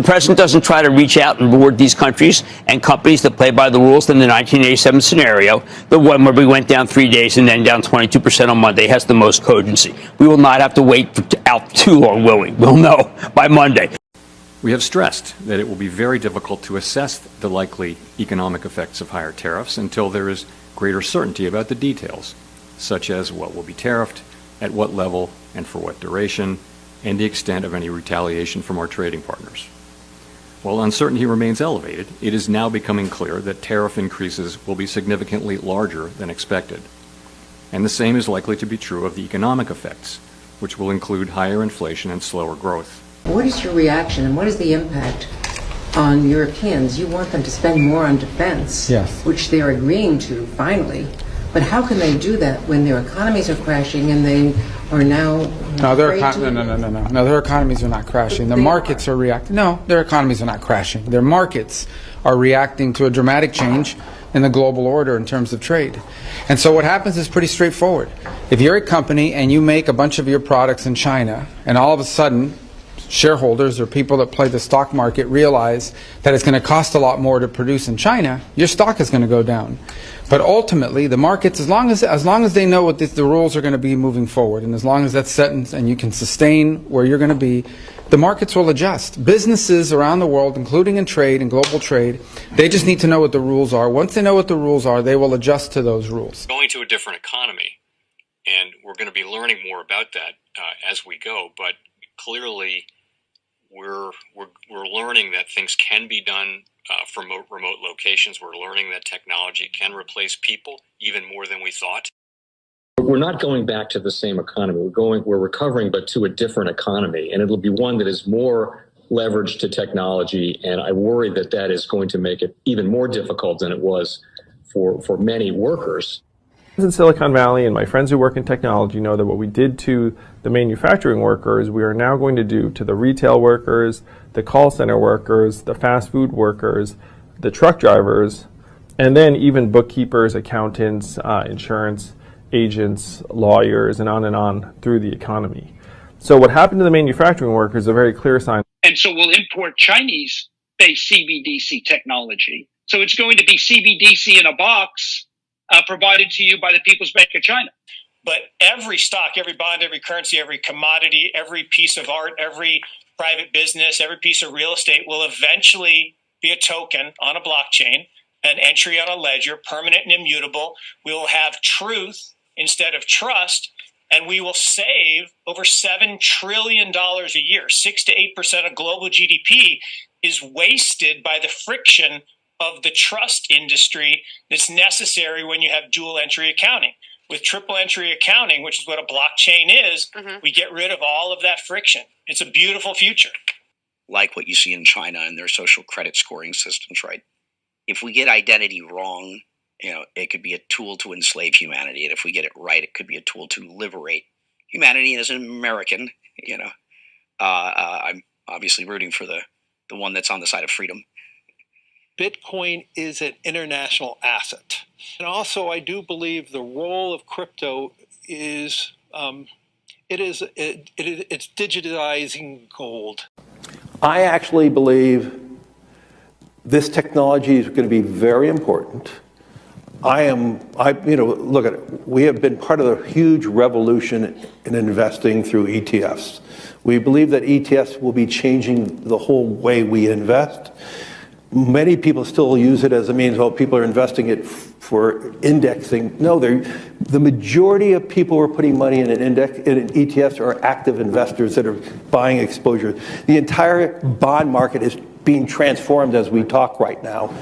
the president doesn't try to reach out and reward these countries and companies that play by the rules in the 1987 scenario, the one where we went down 3 days and then down 22% on Monday, has the most cogency. We will not have to wait out too long, will we? We'll know by Monday. We have stressed that it will be very difficult to assess the likely economic effects of higher tariffs until there is greater certainty about the details, such as what will be tariffed, at what level, and for what duration, and the extent of any retaliation from our trading partners. While uncertainty remains elevated, it is now becoming clear that tariff increases will be significantly larger than expected. And the same is likely to be true of the economic effects, which will include higher inflation and slower growth. What is your reaction and what is the impact on Europeans? You want them to spend more on defense, yes, which they're agreeing to finally. But how can they do that when their economies are crashing and they are now No, their economies are not crashing. The markets are reacting. No, their economies are not crashing. Their markets are reacting to a dramatic change in the global order in terms of trade. And so what happens is pretty straightforward. If you're a company and you make a bunch of your products in China, and all of a sudden shareholders or people that play the stock market realize that it's going to cost a lot more to produce in China, your stock is going to go down. But ultimately, the markets, as long as they know what the rules are going to be moving forward, and as long as that's set and you can sustain where you're going to be, the markets will adjust. Businesses around the world, including in trade and global trade, they just need to know what the rules are. Once they know what the rules are, they will adjust to those rules. Going to a different economy, and we're going to be learning more about that as we go, but clearly we're learning that things can be done from remote locations. We're learning that technology can replace people even more than we thought. We're not going back to the same economy. We're recovering, but to a different economy, and it'll be one that is more leveraged to technology. And I worry that that is going to make it even more difficult than it was for many workers. In Silicon Valley, and my friends who work in technology know that what we did to the manufacturing workers, we are now going to do to the retail workers, the call center workers, the fast food workers, the truck drivers, and then even bookkeepers, accountants, insurance agents, lawyers, and on through the economy. So what happened to the manufacturing workers is a very clear sign. And so we'll import Chinese-based CBDC technology. So it's going to be CBDC in a box provided to you by the People's Bank of China. But every stock, every bond, every currency, every commodity, every piece of art, every private business, every piece of real estate will eventually be a token on a blockchain, an entry on a ledger, permanent and immutable. We will have truth instead of trust, and we will save over $7 trillion a year. 6 to 8% of global GDP is wasted by the friction of the trust industry that's necessary when you have dual entry accounting. With triple entry accounting, which is what a blockchain is, we get rid of all of that friction. It's a beautiful future. Like what you see in China and their social credit scoring systems, right? If we get identity wrong, it could be a tool to enslave humanity. And if we get it right, it could be a tool to liberate humanity. And as an American, I'm obviously rooting for the one that's on the side of freedom. Bitcoin is an international asset. And also, I do believe the role of crypto is, it's digitizing gold. I actually believe this technology is going to be very important. Look at it. We have been part of the huge revolution in investing through ETFs. We believe that ETFs will be changing the whole way we invest. Many people still use it as a means, people are investing it for indexing. No, the majority of people who are putting money in in ETFs are active investors that are buying exposure. The entire bond market is being transformed as we talk right now.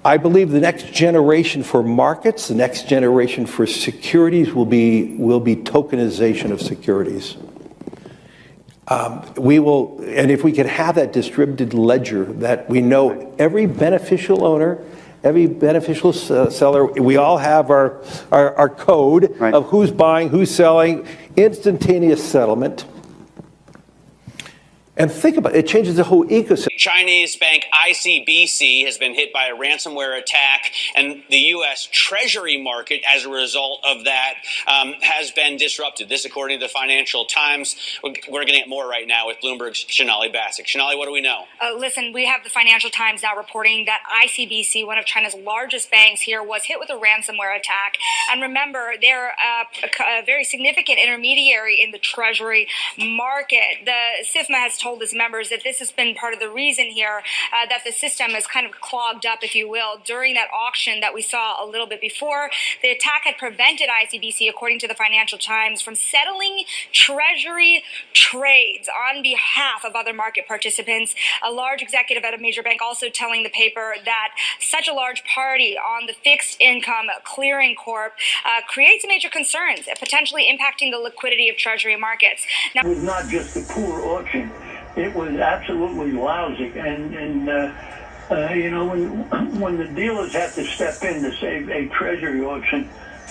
I believe the next generation for markets, the next generation for securities will be tokenization of securities. And if we could have that distributed ledger that we know every beneficial owner, every beneficial seller, we all have our code of who's buying, who's selling, instantaneous settlement. And think about it, it changes the whole ecosystem. Chinese bank ICBC has been hit by a ransomware attack, and the U.S. Treasury market, as a result of that, has been disrupted. This, according to the Financial Times. We're going to get more right now with Bloomberg's Shonali Bassick. Shonali, what do we know? Listen, we have the Financial Times now reporting that ICBC, one of China's largest banks here, was hit with a ransomware attack. And remember, they're a very significant intermediary in the Treasury market. The SIFMA has told its members that this has been part of the reason here that the system is kind of clogged up, if you will, during that auction that we saw a little bit before. The attack had prevented ICBC, according to the Financial Times, from settling Treasury trades on behalf of other market participants. A large executive at a major bank also telling the paper that such a large party on the fixed income clearing corp creates major concerns, potentially impacting the liquidity of Treasury markets. Now, it was not just a poor auction. It was absolutely lousy, and you know, when the dealers have to step in to save a treasury auction,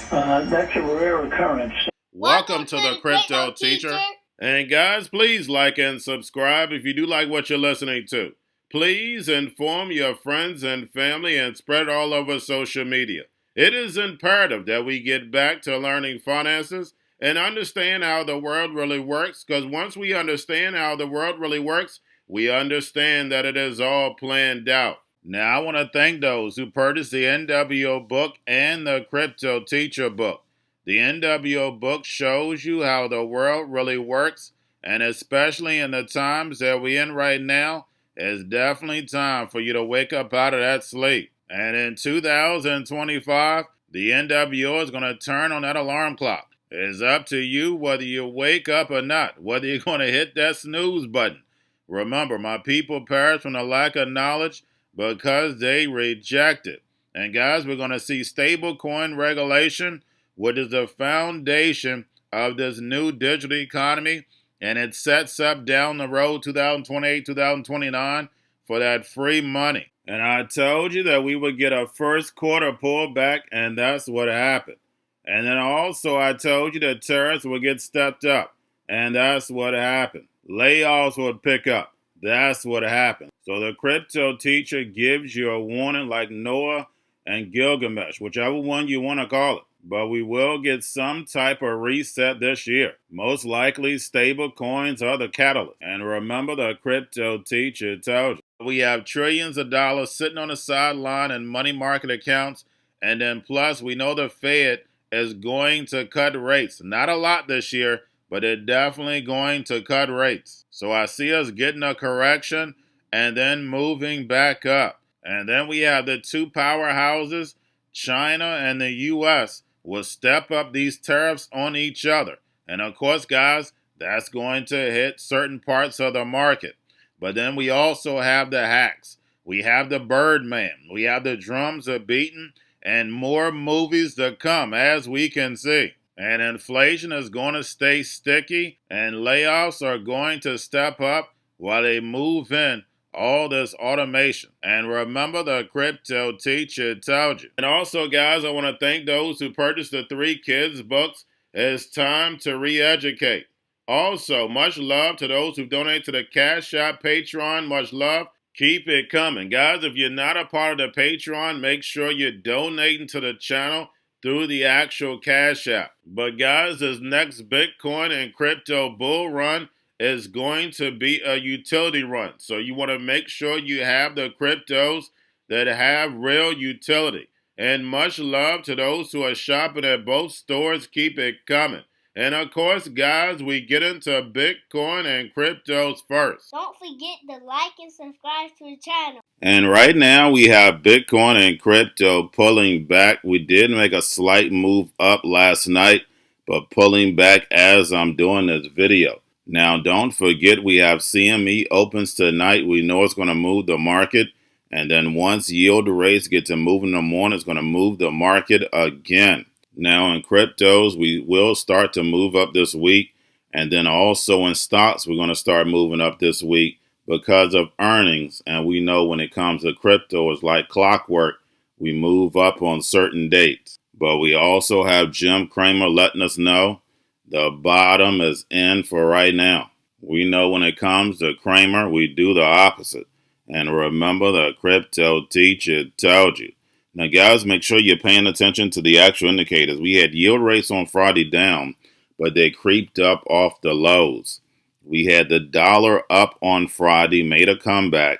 that's a rare occurrence. Welcome to the Crypto Teacher. And guys, please like and subscribe if you do like what you're listening to. Please inform your friends and family and spread all over social media. It is imperative that we get back to learning finances and understand how the world really works, because once we understand how the world really works, we understand that it is all planned out. Now, I want to thank those who purchased the NWO book and the Crypto Teacher book. The NWO book shows you how the world really works, and especially in the times that we're in right now, it's definitely time for you to wake up out of that sleep. And in 2025, the NWO is going to turn on that alarm clock. It's up to you whether you wake up or not, whether you're going to hit that snooze button. Remember, my people perish from the lack of knowledge because they reject it. And guys, we're going to see stablecoin regulation, which is the foundation of this new digital economy, and it sets up down the road 2028, 2029 for that free money. And I told you that we would get a first quarter pullback, and that's what happened. And then also I told you that tariffs would get stepped up, and that's what happened. Layoffs would pick up. That's what happened. So the Crypto Teacher gives you a warning like Noah and Gilgamesh, whichever one you want to call it. But we will get some type of reset this year. Most likely stable coins are the catalyst. And remember, the Crypto Teacher told you. We have trillions of dollars sitting on the sideline in money market accounts. And then plus, we know the Fed is going to cut rates. Not a lot this year, but they're definitely going to cut rates. So I see us getting a correction and then moving back up. And then we have the two powerhouses, China and the U.S., will step up these tariffs on each other. And of course, guys, that's going to hit certain parts of the market. But then we also have the hacks. We have the Birdman. We have the drums are beaten, and more movies to come, as we can see. And inflation is going to stay sticky, and layoffs are going to step up while they move in all this automation. And remember, the Crypto Teacher told you. And also, guys, I want to thank those who purchased the 3 kids books. It's time to re-educate. Also, much love to those who donate to the Cash App, Patreon. Much love. Keep it coming. Guys, if you're not a part of the Patreon, make sure you're donating to the channel through the actual Cash App. But guys, this next Bitcoin and crypto bull run is going to be a utility run. So you want to make sure you have the cryptos that have real utility. And much love to those who are shopping at both stores. Keep it coming. And of course, guys, we get into Bitcoin and cryptos first. Don't forget to like and subscribe to the channel. And right now we have Bitcoin and crypto pulling back. We did make a slight move up last night, but pulling back as I'm doing this video. Now, don't forget we have CME opens tonight. We know it's going to move the market. And then once yield rates get to move in the morning, it's going to move the market again. Now, in cryptos, we will start to move up this week. And then also in stocks, we're going to start moving up this week because of earnings. And we know when it comes to crypto, it's like clockwork. We move up on certain dates. But we also have Cramer letting us know the bottom is in for right now. We know when it comes to Cramer, we do the opposite. And remember, the crypto teacher told you. Now, guys, make sure you're paying attention to the actual indicators. We had yield rates on Friday down, but they creeped up off the lows. We had the dollar up on Friday, made a comeback.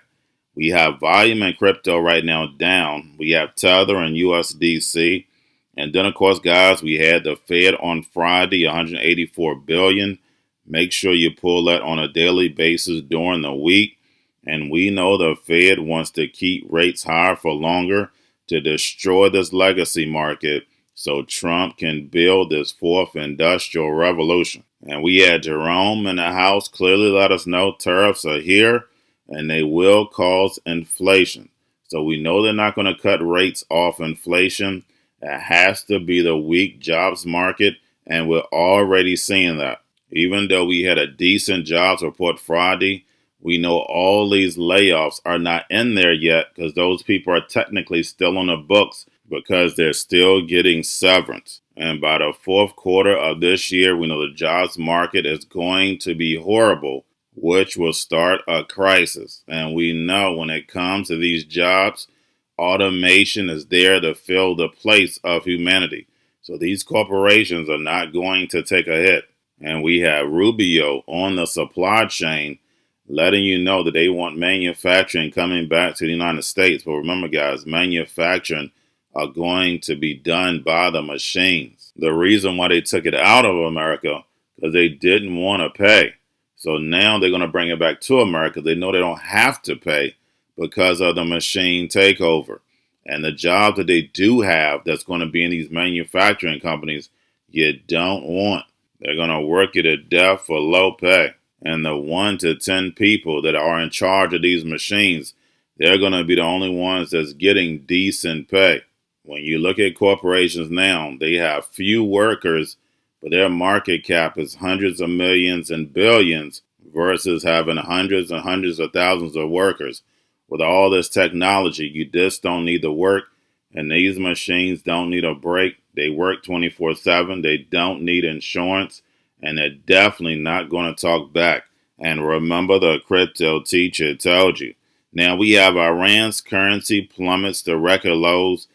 We have volume in crypto right now down. We have Tether and USDC. And then, of course, guys, we had the Fed on Friday, 184 billion. Make sure you pull that on a daily basis during the week. And we know the Fed wants to keep rates higher for longer to destroy this legacy market so Trump can build this fourth industrial revolution. And we had Jerome in the House clearly let us know tariffs are here and they will cause inflation. So we know they're not going to cut rates off inflation. It has to be the weak jobs market, and we're already seeing that. Even though we had a decent jobs report Friday, we know all these layoffs are not in there yet because those people are technically still on the books because they're still getting severance. And by the fourth quarter of this year, we know the jobs market is going to be horrible, which will start a crisis. And we know when it comes to these jobs, automation is there to fill the place of humanity. So these corporations are not going to take a hit. And we have Rubio on the supply chain letting you know that they want manufacturing coming back to the United States. But remember, guys, manufacturing are going to be done by the machines. The reason why they took it out of America, because they didn't want to pay. So now they're going to bring it back to America. They know they don't have to pay because of the machine takeover. And the jobs that they do have that's going to be in these manufacturing companies, you don't want. They're going to work you to death for low pay. And the 1 to 10 people that are in charge of these machines, they're going to be the only ones that's getting decent pay. When you look at corporations now, they have few workers, but their market cap is hundreds of millions and billions versus having hundreds and hundreds of thousands of workers. With all this technology, you just don't need to work, and these machines don't need a break. They work 24/7. They don't need insurance, and they're definitely not going to talk back. And remember, the crypto teacher told you. Now we have Iran's currency plummets to record lows.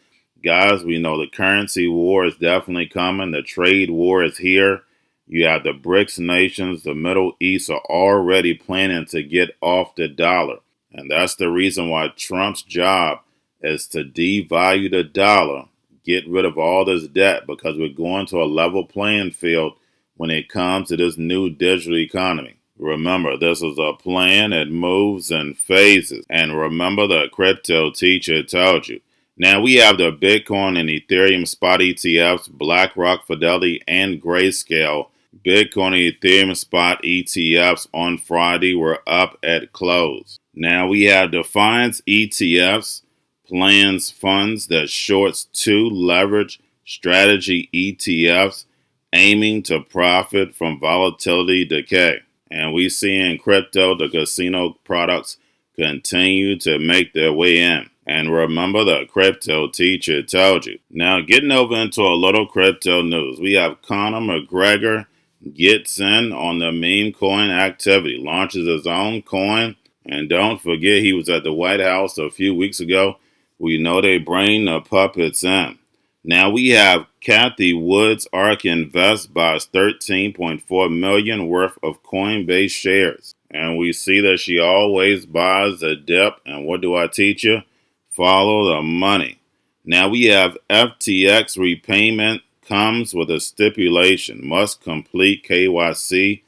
Guys, we know the currency war is definitely coming. The trade war is here. You have the BRICS nations, the Middle East are already planning to get off the dollar. And that's the reason why Trump's job is to devalue the dollar, get rid of all this debt, because we're going to a level playing field when it comes to this new digital economy. Remember, this is a plan. It moves in phases. And remember, the crypto teacher told you. Now we have the Bitcoin and Ethereum spot ETFs, BlackRock, Fidelity, and Grayscale. Bitcoin and Ethereum spot ETFs on Friday were up at close. Now we have Defiance ETFs, plans funds that shorts 2 leverage strategy ETFs aiming to profit from volatility decay. And we see in crypto the casino products continue to make their way in. And remember, the crypto teacher told you. Now getting over into a little crypto news, we have Conor McGregor gets in on the meme coin activity, launches his own coin. And don't forget, he was at the White House a few weeks ago. We know they bring the puppets in. Now we have Kathy Woods ARK Invest buys $13.4 million worth of Coinbase shares. And we see that she always buys a dip. And what do I teach you? Follow the money. Now we have FTX repayment comes with a stipulation. Must complete KYC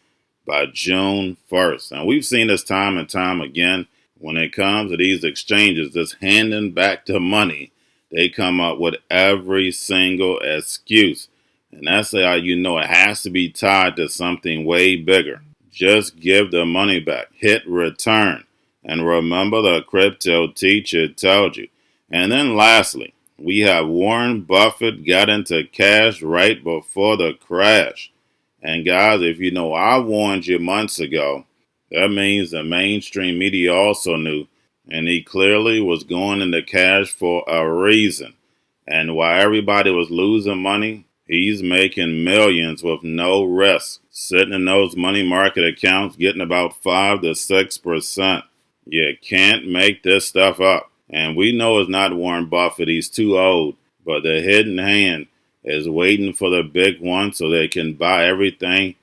by June 1st. And we've seen this time and time again when it comes to these exchanges, just handing back the money. They come up with every single excuse. And that's how you know it has to be tied to something way bigger. Just give the money back. Hit return. And remember, the crypto teacher told you. And then lastly, we have Warren Buffett got into cash right before the crash. And guys, if you know, I warned you months ago. That means the mainstream media also knew. And he clearly was going into cash for a reason. And while everybody was losing money, He's making millions with no risk, sitting in those money market accounts getting about 5 to 6%. You can't make this stuff up. And we know it's not Warren Buffett. He's too old. But the hidden hand is waiting for the big one so they can buy everything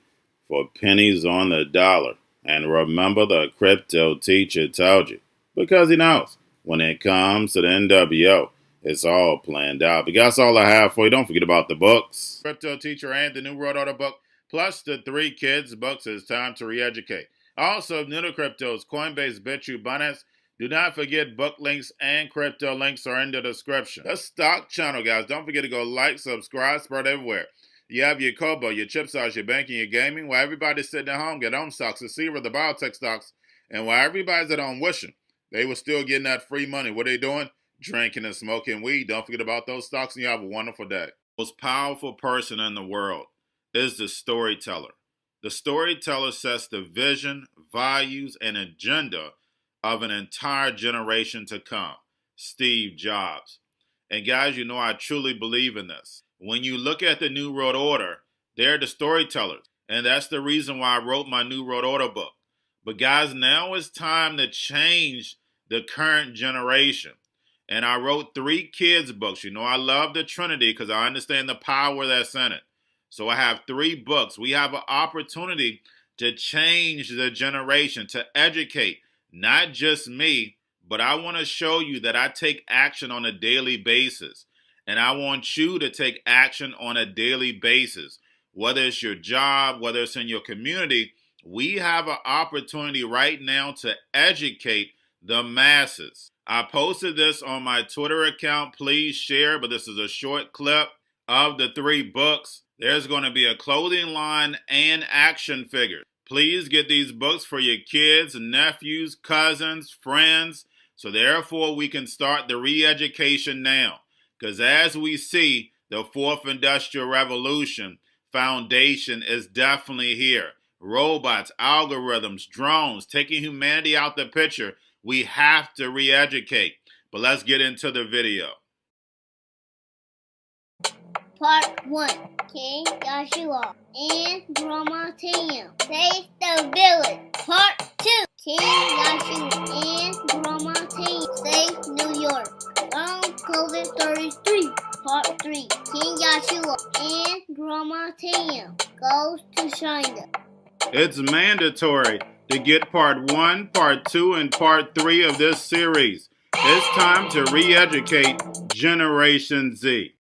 for pennies on the dollar. And remember, the crypto teacher told you. Because he knows when it comes to the NWO, it's all planned out. But that's all I have for you. Don't forget about the books. Crypto Teacher and the New World Order book, plus the 3 kids books. It's time to re-educate. Also, new to cryptos, Coinbase, Bitrue, Binance. Do not forget book links and crypto links are in the description. The stock channel, guys. Don't forget to go like, subscribe, spread everywhere. You have your Kobo, your chip stocks, your banking, your gaming. While everybody's sitting at home, get on stocks, the Seaver, the biotech stocks. And while everybody's at home wishing they were still getting that free money, what are they doing? Drinking and smoking weed. Don't forget about those stocks, and you have a wonderful day. The most powerful person in the world is the storyteller. The storyteller sets the vision, values, and agenda of an entire generation to come. Steve Jobs. And guys, you know I truly believe in this. When you look at the New World Order, they're the storytellers. And that's the reason why I wrote my New World Order book. But guys, now it's time to change the current generation. And I wrote 3 kids books. You know, I love the Trinity because I understand the power that's in it. So I have 3 books. We have an opportunity to change the generation, to educate, not just me, but I want to show you that I take action on a daily basis. And I want you to take action on a daily basis. Whether it's your job, whether it's in your community, we have an opportunity right now to educate the masses. I posted this on my Twitter account. Please share, but this is a short clip of the 3 books. There's going to be a clothing line and action figures. Please get these books for your kids, nephews, cousins, friends, so therefore we can start the re-education now. Because as we see, the 4th Industrial Revolution foundation is definitely here. Robots, algorithms, drones, taking humanity out the picture. We have to re-educate. But let's get into the video. Part 1. King Joshua and Drama Tam save the village. Part 2. King Joshua and Drama Tam save New York from COVID 33. Part 3. King Joshua and Drama Tam goes to China. It's mandatory to get part 1, part 2, and part 3 of this series. It's time to re-educate Generation Z.